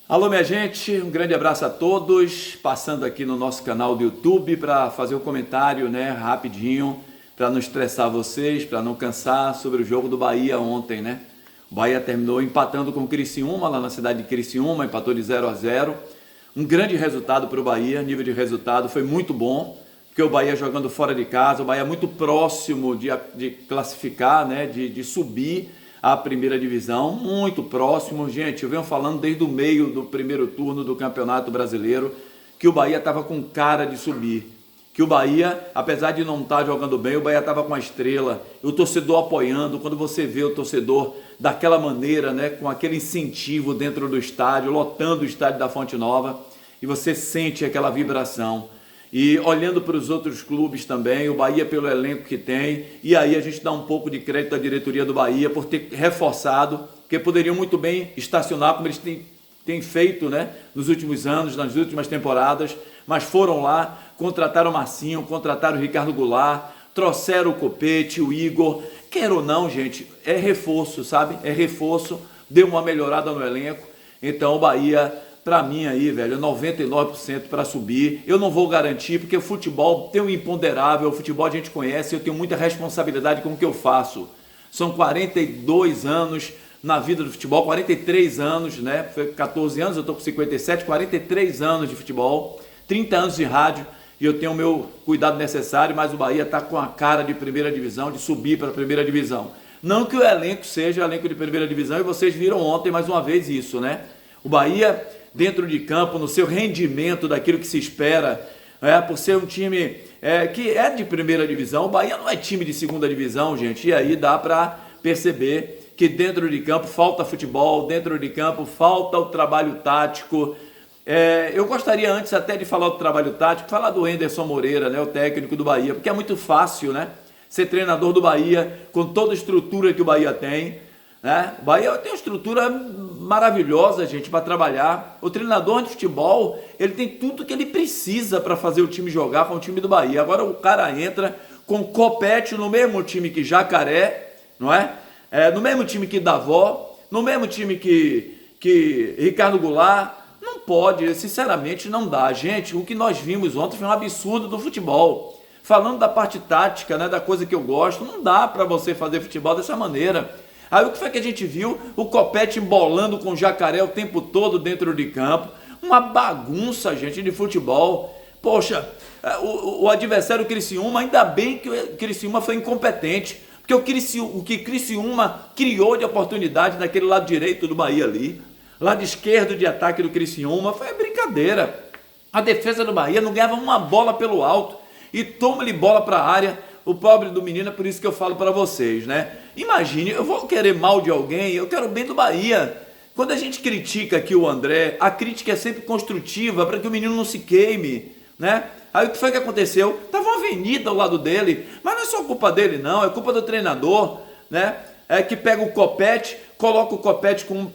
Alô, minha gente, um grande abraço a todos. Passando aqui no nosso canal do YouTube para fazer um comentário, né, rapidinho, para não estressar vocês, para não cansar, sobre o jogo do Bahia ontem, né? O Bahia terminou empatando com o Criciúma, lá na cidade de Criciúma, empatou de 0-0. Um grande resultado para o Bahia, nível de resultado foi muito bom, porque o Bahia jogando fora de casa, o Bahia muito próximo de classificar, né, de subir a primeira divisão, muito próximo. Gente, eu venho falando desde o meio do primeiro turno do Campeonato Brasileiro que o Bahia estava com cara de subir, que o Bahia, apesar de não estar jogando bem, o Bahia estava com a estrela, o torcedor apoiando. Quando você vê o torcedor daquela maneira, né, com aquele incentivo dentro do estádio, lotando o estádio da Fonte Nova, e você sente aquela vibração. E olhando para os outros clubes também, o Bahia pelo elenco que tem, e aí a gente dá um pouco de crédito à diretoria do Bahia por ter reforçado, porque poderiam muito bem estacionar como eles têm feito, né, nos últimos anos, nas últimas temporadas, mas foram lá, contrataram o Marcinho, contrataram o Ricardo Goulart, trouxeram o Copete, o Igor. Quer ou não, gente, é reforço, sabe? É reforço, deu uma melhorada no elenco. Então o Bahia, para mim aí, velho, 99% para subir. Eu não vou garantir, porque o futebol tem um imponderável, o futebol a gente conhece, eu tenho muita responsabilidade com o que eu faço. São 42 anos na vida do futebol, 43 anos, né? Foi 14 anos, eu tô com 57, 43 anos de futebol, 30 anos de rádio, e eu tenho o meu cuidado necessário, mas o Bahia está com a cara de primeira divisão, de subir para a primeira divisão. Não que o elenco seja elenco de primeira divisão, e vocês viram ontem mais uma vez isso, né? O Bahia, dentro de campo, no seu rendimento daquilo que se espera, por ser um time que é de primeira divisão, o Bahia não é time de segunda divisão, gente, e aí dá para perceber que dentro de campo falta futebol, dentro de campo falta o trabalho tático. Eu gostaria antes até de falar do trabalho tático, falar do Anderson Moreira, né, o técnico do Bahia, porque é muito fácil, né, ser treinador do Bahia com toda a estrutura que o Bahia tem, né? O Bahia tem uma estrutura maravilhosa, gente, para trabalhar. O treinador de futebol, ele tem tudo que ele precisa para fazer o time jogar com o time do Bahia. Agora o cara entra com Copete no mesmo time que Jacaré, não é? No mesmo time que Davó, no mesmo time que Ricardo Goulart. Não pode, sinceramente não dá. Gente, o que nós vimos ontem foi um absurdo do futebol. Falando da parte tática, né, da coisa que eu gosto, não dá para você fazer futebol dessa maneira. Aí o que foi que a gente viu? O Copete embolando com o Jacaré o tempo todo dentro de campo. Uma bagunça, gente, de futebol. Poxa, o adversário Criciúma, ainda bem que o Criciúma foi incompetente. Porque o que Criciúma criou de oportunidade naquele lado direito do Bahia ali, lado esquerdo de ataque do Criciúma, foi brincadeira. A defesa do Bahia não ganhava uma bola pelo alto. E toma-lhe bola para a área. O pobre do menino, é por isso que eu falo para vocês, né? Imagine, eu vou querer mal de alguém, eu quero bem do Bahia. Quando a gente critica aqui o André, a crítica é sempre construtiva para que o menino não se queime, né? Aí o que foi que aconteceu? Tava uma avenida ao lado dele, mas não é só culpa dele não, é culpa do treinador, né? Que pega o Copete, coloca o Copete com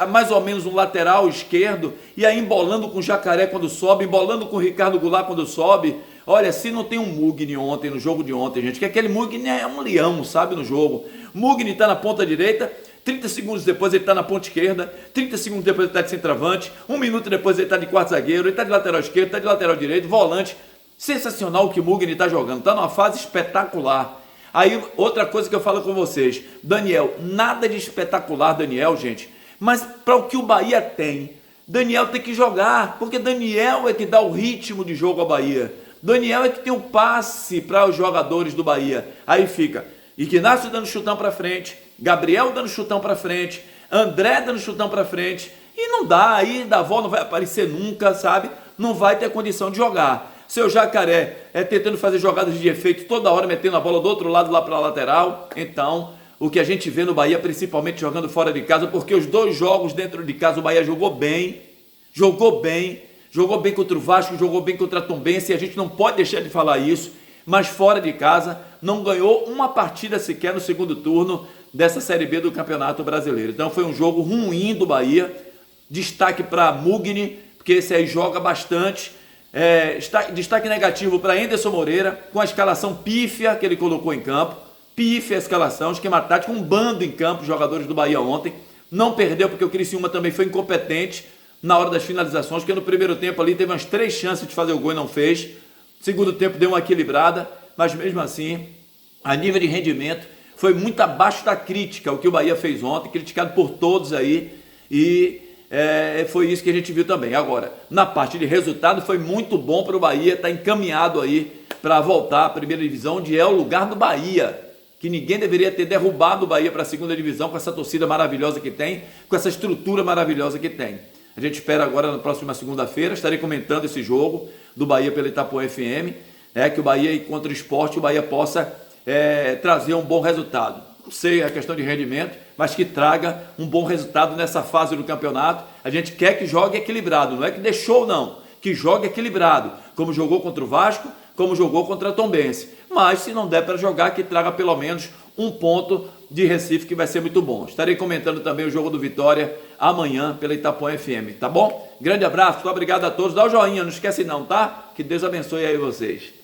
mais ou menos um lateral esquerdo, e aí embolando com o Jacaré quando sobe, embolando com o Ricardo Goulart quando sobe. Olha, se não tem um Mugni ontem, no jogo de ontem, gente, que aquele Mugni é um leão, sabe, no jogo. Mugni está na ponta direita, 30 segundos depois ele está na ponta esquerda, 30 segundos depois ele está de centroavante, 1 minuto depois ele está de quarto zagueiro, ele está de lateral esquerdo, está de lateral direito, volante. Sensacional o que o Mugni está jogando, está numa fase espetacular. Aí, outra coisa que eu falo com vocês, Daniel, nada de espetacular, Daniel, gente, mas para o que o Bahia tem, Daniel tem que jogar, porque Daniel é que dá o ritmo de jogo ao Bahia. Daniel é que tem o passe para os jogadores do Bahia. Aí fica Ignácio dando chutão para frente, Gabriel dando chutão para frente, André dando chutão para frente, e não dá, aí Davó não vai aparecer nunca, sabe? Não vai ter condição de jogar. Seu Jacaré tentando fazer jogadas de efeito toda hora, metendo a bola do outro lado lá para a lateral. Então, o que a gente vê no Bahia, principalmente jogando fora de casa, porque os 2 jogos dentro de casa o Bahia jogou bem contra o Vasco, jogou bem contra a Tombense, e a gente não pode deixar de falar isso, mas fora de casa não ganhou uma partida sequer no segundo turno dessa Série B do Campeonato Brasileiro. Então foi um jogo ruim do Bahia, destaque para Mugni, porque esse aí joga bastante, destaque negativo para Anderson Moreira, com a escalação pífia que ele colocou em campo, pífia a escalação, esquema tático, um bando em campo, jogadores do Bahia ontem, não perdeu porque o Criciúma também foi incompetente. na hora das finalizações, porque no primeiro tempo ali teve umas 3 chances de fazer o gol e não fez. Segundo tempo deu uma equilibrada, mas mesmo assim, a nível de rendimento, foi muito abaixo da crítica o que o Bahia fez ontem, criticado por todos aí, e foi isso que a gente viu também. Agora, na parte de resultado, foi muito bom para o Bahia, está encaminhado aí para voltar à primeira divisão, onde é o lugar do Bahia, que ninguém deveria ter derrubado o Bahia para a segunda divisão, com essa torcida maravilhosa que tem, com essa estrutura maravilhosa que tem. A gente espera agora, na próxima segunda-feira, estarei comentando esse jogo do Bahia pela Itapuã FM, que o Bahia, contra o Sport, o Bahia possa trazer um bom resultado. Não sei a questão de rendimento, mas que traga um bom resultado nessa fase do campeonato. A gente quer que jogue equilibrado, não é que deixou não, que jogue equilibrado, como jogou contra o Vasco, como jogou contra a Tombense. Mas se não der para jogar, que traga pelo menos um ponto de Recife, que vai ser muito bom. Estarei comentando também o jogo do Vitória amanhã pela Itapuã FM, tá bom? Grande abraço, muito obrigado a todos. Dá o joinha, não esquece não, tá? Que Deus abençoe aí vocês.